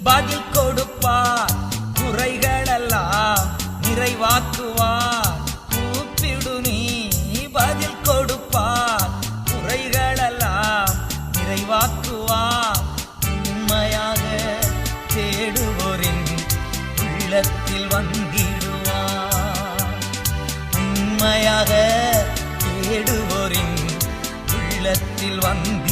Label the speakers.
Speaker 1: பதில் கொடுப்பார், குறைகளெல்லாம் நிறைவாக்குவார். கூப்பிடு நீ பதில் கொடுப்பார், குறைகளெல்லாம் நிறைவாக்குவார். உண்மையாக தேடுவோரின் உள்ளத்தில் வந்திடுவார். உண்மையாக தேடுவோரின் உள்ளத்தில் வந்து